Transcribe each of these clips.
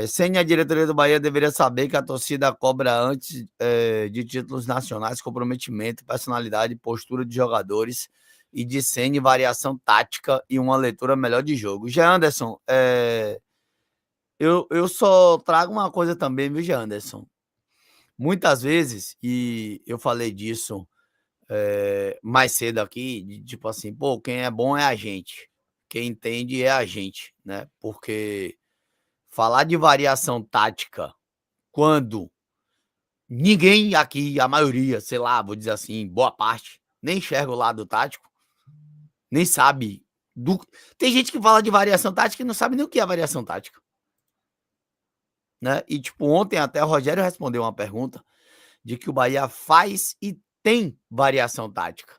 Sem a diretoria do Bahia deveria saber que a torcida cobra antes de títulos nacionais comprometimento, personalidade, postura de jogadores e de cena, variação tática e uma leitura melhor de jogo. Jean Anderson, eu só trago uma coisa também, viu, Jean Anderson? Muitas vezes, e eu falei disso mais cedo aqui, tipo assim, pô, quem é bom é a gente, quem entende é a gente, né? Porque falar de variação tática quando ninguém aqui, a maioria, sei lá, vou dizer assim, boa parte, nem enxerga o lado tático, nem sabe. Tem gente que fala de variação tática e não sabe nem o que é variação tática. Né? E, tipo, ontem até o Rogério respondeu uma pergunta de que o Bahia faz e tem variação tática.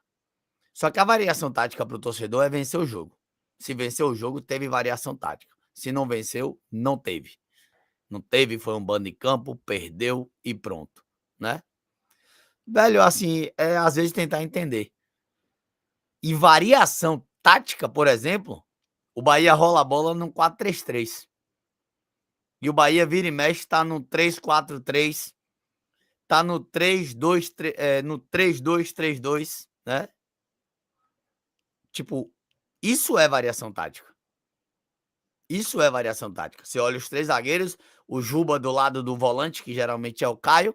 Só que a variação tática para o torcedor é vencer o jogo. Se venceu o jogo, teve variação tática. Se não venceu, não teve. Não teve, foi um bando de campo, perdeu e pronto, né? Velho, assim, às vezes tentar entender. E variação tática, por exemplo, o Bahia rola a bola num 4-3-3. E o Bahia vira e mexe, tá no 3-4-3, tá no 3-2-3, no 3-2-3-2, né? Tipo, isso é variação tática. Isso é variação tática. Você olha os três zagueiros, o Juba do lado do volante, que geralmente é o Caio,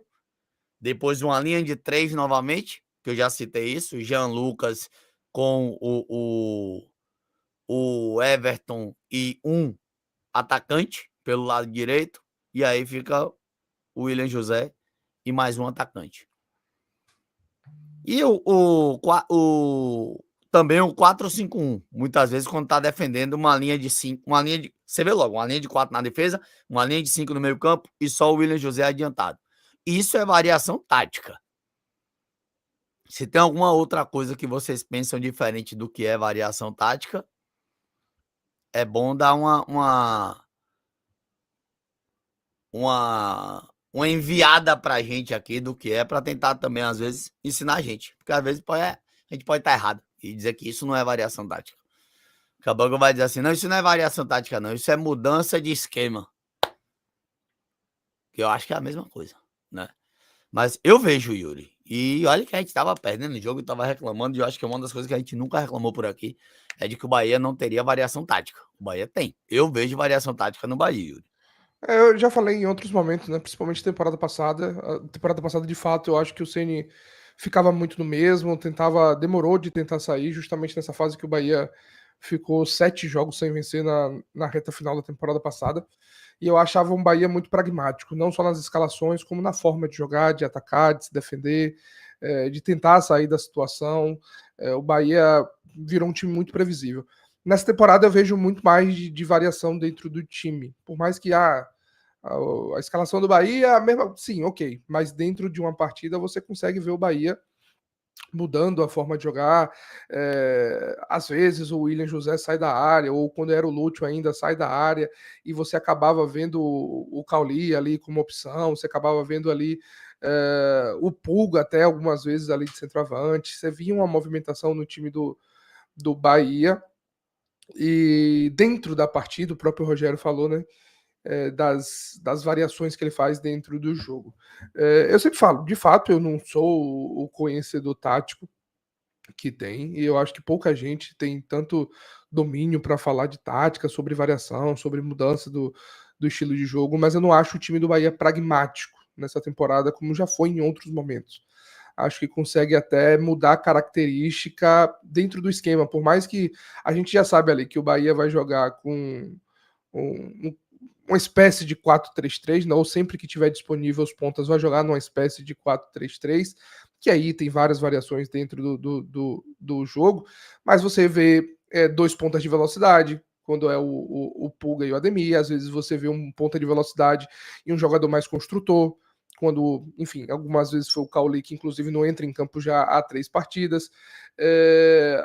depois uma linha de 3 novamente, que eu já citei isso, o Jean Lucas com o Everton e um atacante pelo lado direito, e aí fica o William José e mais um atacante. E também o 4-5-1, muitas vezes quando tá defendendo uma linha de 5, você vê logo, uma linha de 4 na defesa, uma linha de 5 no meio campo e só o William José adiantado. Isso é variação tática. Se tem alguma outra coisa que vocês pensam diferente do que é variação tática, é bom dar uma enviada pra gente aqui do que é, pra tentar também, às vezes, ensinar a gente. Porque às vezes a gente pode estar errado e dizer que isso não é variação tática. Acabou que vai dizer assim, não, isso não é variação tática, não. Isso é mudança de esquema. Que eu acho que é a mesma coisa, né? Mas eu vejo, Yuri. E olha que a gente tava perdendo o jogo e tava reclamando. E eu acho que uma das coisas que a gente nunca reclamou por aqui é de que o Bahia não teria variação tática. O Bahia tem. Eu vejo variação tática no Bahia, Yuri. Eu já falei em outros momentos, né? Principalmente temporada passada. A temporada passada, de fato, eu acho que o Ceni ficava muito no mesmo, demorou de tentar sair, justamente nessa fase que o Bahia ficou 7 jogos sem vencer na reta final da temporada passada. E eu achava um Bahia muito pragmático, não só nas escalações, como na forma de jogar, de atacar, de se defender, de tentar sair da situação. O Bahia virou um time muito previsível. Nessa temporada eu vejo muito mais de variação dentro do time. Por mais que a escalação do Bahia é a mesma. Sim, ok. Mas dentro de uma partida você consegue ver o Bahia mudando a forma de jogar. Às vezes o William José sai da área, ou quando era o Lúcio ainda sai da área, e você acabava vendo o Cauli ali como opção, você acabava vendo ali o Pulga até algumas vezes ali de centroavante. Você via uma movimentação no time do Bahia. E dentro da partida, o próprio Rogério falou, né? Das variações que ele faz dentro do jogo. Eu sempre falo, de fato, eu não sou o conhecedor tático que tem, e eu acho que pouca gente tem tanto domínio para falar de tática, sobre variação, sobre mudança do estilo de jogo, mas eu não acho o time do Bahia pragmático nessa temporada, como já foi em outros momentos. Acho que consegue até mudar a característica dentro do esquema, por mais que a gente já sabe ali que o Bahia vai jogar com uma espécie de 4-3-3, ou sempre que tiver disponível os pontas vai jogar numa espécie de 4-3-3, que aí tem várias variações dentro do jogo, mas você vê 2 pontas de velocidade, quando é o Pulga e o Ademir, às vezes você vê um ponta de velocidade e um jogador mais construtor, quando, enfim, algumas vezes foi o Cauli, que inclusive não entra em campo já há 3 partidas,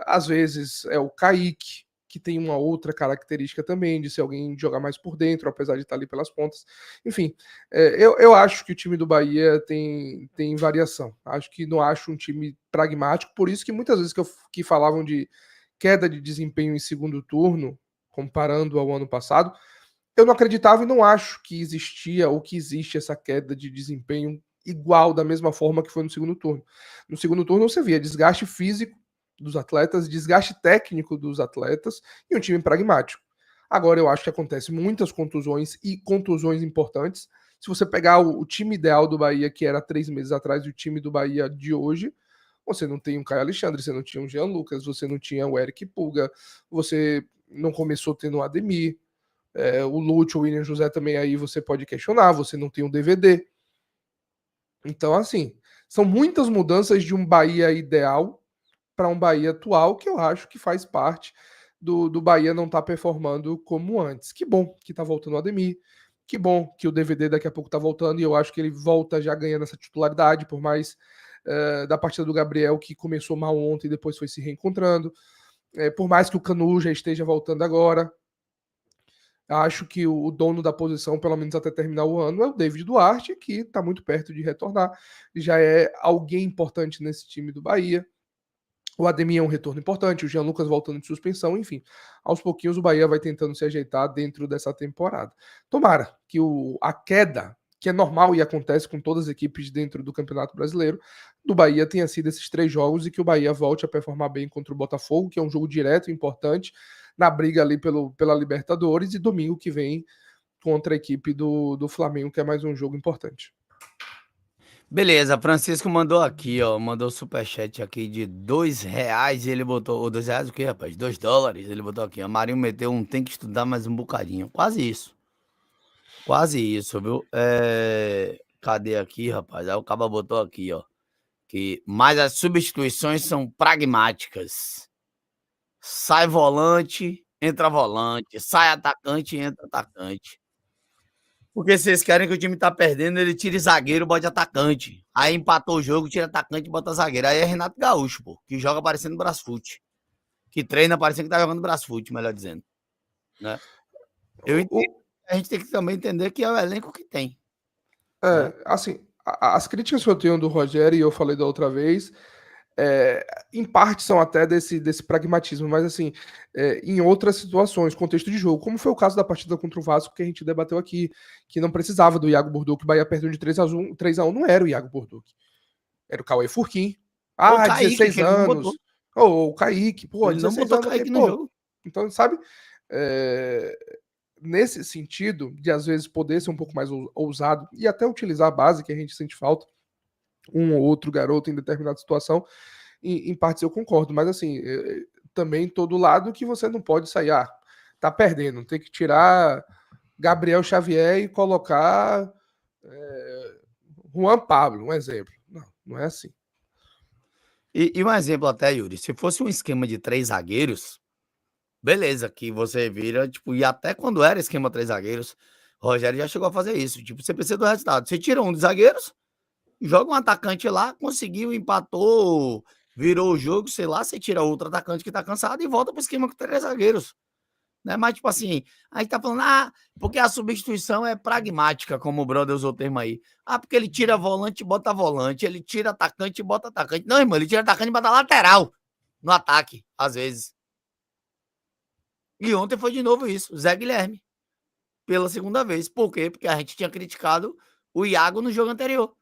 às vezes é o Kaique, que tem uma outra característica também, de ser alguém de jogar mais por dentro, apesar de estar ali pelas pontas. Enfim, eu acho que o time do Bahia tem variação. Acho que não acho um time pragmático, por isso que muitas vezes que falavam de queda de desempenho em segundo turno, comparando ao ano passado, eu não acreditava e não acho que existia ou que existe essa queda de desempenho igual, da mesma forma que foi no segundo turno. No segundo turno você via desgaste físico dos atletas, desgaste técnico dos atletas e um time pragmático. Agora eu acho que acontece muitas contusões e contusões importantes. Se você pegar o time ideal do Bahia, que era 3 meses atrás, e o time do Bahia de hoje, você não tem um Caio Alexandre, você não tinha um Jean Lucas, você não tinha o Eric Pulga, você não começou tendo o Ademir, o Lúcio, o William José também aí você pode questionar, você não tem um DVD. Então, assim, são muitas mudanças de um Bahia ideal para um Bahia atual que eu acho que faz parte do Bahia não estar performando como antes. Que bom que tá voltando o Ademir, que bom que o DVD daqui a pouco tá voltando e eu acho que ele volta já ganhando essa titularidade, por mais da partida do Gabriel, que começou mal ontem e depois foi se reencontrando. Por mais que o Canu já esteja voltando agora, acho que o dono da posição, pelo menos até terminar o ano, é o David Duarte, que está muito perto de retornar. Já é alguém importante nesse time do Bahia. O Ademir é um retorno importante, o Jean Lucas voltando de suspensão, enfim. Aos pouquinhos o Bahia vai tentando se ajeitar dentro dessa temporada. Tomara que a queda, que é normal e acontece com todas as equipes dentro do Campeonato Brasileiro, do Bahia tenha sido esses 3 jogos e que o Bahia volte a performar bem contra o Botafogo, que é um jogo direto e importante, na briga ali pela Libertadores, e domingo que vem contra a equipe do Flamengo, que é mais um jogo importante. Beleza, Francisco mandou aqui, ó, mandou superchat aqui de R$ 2 e ele botou, ou R$ 2 o quê, rapaz? $2, ele botou aqui, ó, Marinho meteu tem que estudar mais um bocadinho, quase isso, viu? Cadê aqui, rapaz? Aí o cara botou aqui, ó, mas as substituições são pragmáticas, sai volante, sai atacante, entra atacante. Porque vocês querem que o time tá perdendo, ele tira zagueiro, bota atacante. Aí empatou o jogo, tira atacante e bota zagueiro. Aí é Renato Gaúcho, pô, que joga parecendo Brasfoot. Que treina parecendo que tá jogando Brasfoot, melhor dizendo. Né? Eu entendo. A gente tem que também entender que é o elenco que tem. Né? Assim, as críticas que eu tenho do Rogério, e eu falei da outra vez, em parte são até desse pragmatismo, mas assim, em outras situações, contexto de jogo, como foi o caso da partida contra o Vasco que a gente debateu aqui, que não precisava do Iago Borduque, o Bahia perdeu de 3-1, não era o Iago Borduque, era o Cauê Furquim. Ou o Kaique, 16 que ele não botou. anos. Ou o Kaique, pô, Ele não 16 botou anos, Kaique no pô. jogo. Então, sabe, nesse sentido, de às vezes poder ser um pouco mais ousado e até utilizar a base que a gente sente falta, um ou outro garoto em determinada situação, em partes eu concordo, mas assim, também todo lado que você não pode sair, tá perdendo, tem que tirar Gabriel Xavier e colocar Juan Pablo, um exemplo. Não é assim. E um exemplo até, Yuri, se fosse um esquema de 3 zagueiros, beleza, que você vira, tipo, e até quando era esquema 3 zagueiros, o Rogério já chegou a fazer isso. Tipo, você precisa do resultado. Você tira um dos zagueiros, joga um atacante lá, conseguiu, empatou, virou o jogo, sei lá, você tira outro atacante que tá cansado e volta pro esquema com 3 zagueiros. Né? Mas, tipo assim, a gente tá falando, porque a substituição é pragmática, como o brother usou o termo aí. Porque ele tira volante e bota volante, ele tira atacante e bota atacante. Não, irmão, ele tira atacante e bota lateral no ataque, às vezes. E ontem foi de novo isso, Zé Guilherme, pela segunda vez. Por quê? Porque a gente tinha criticado o Iago no jogo anterior.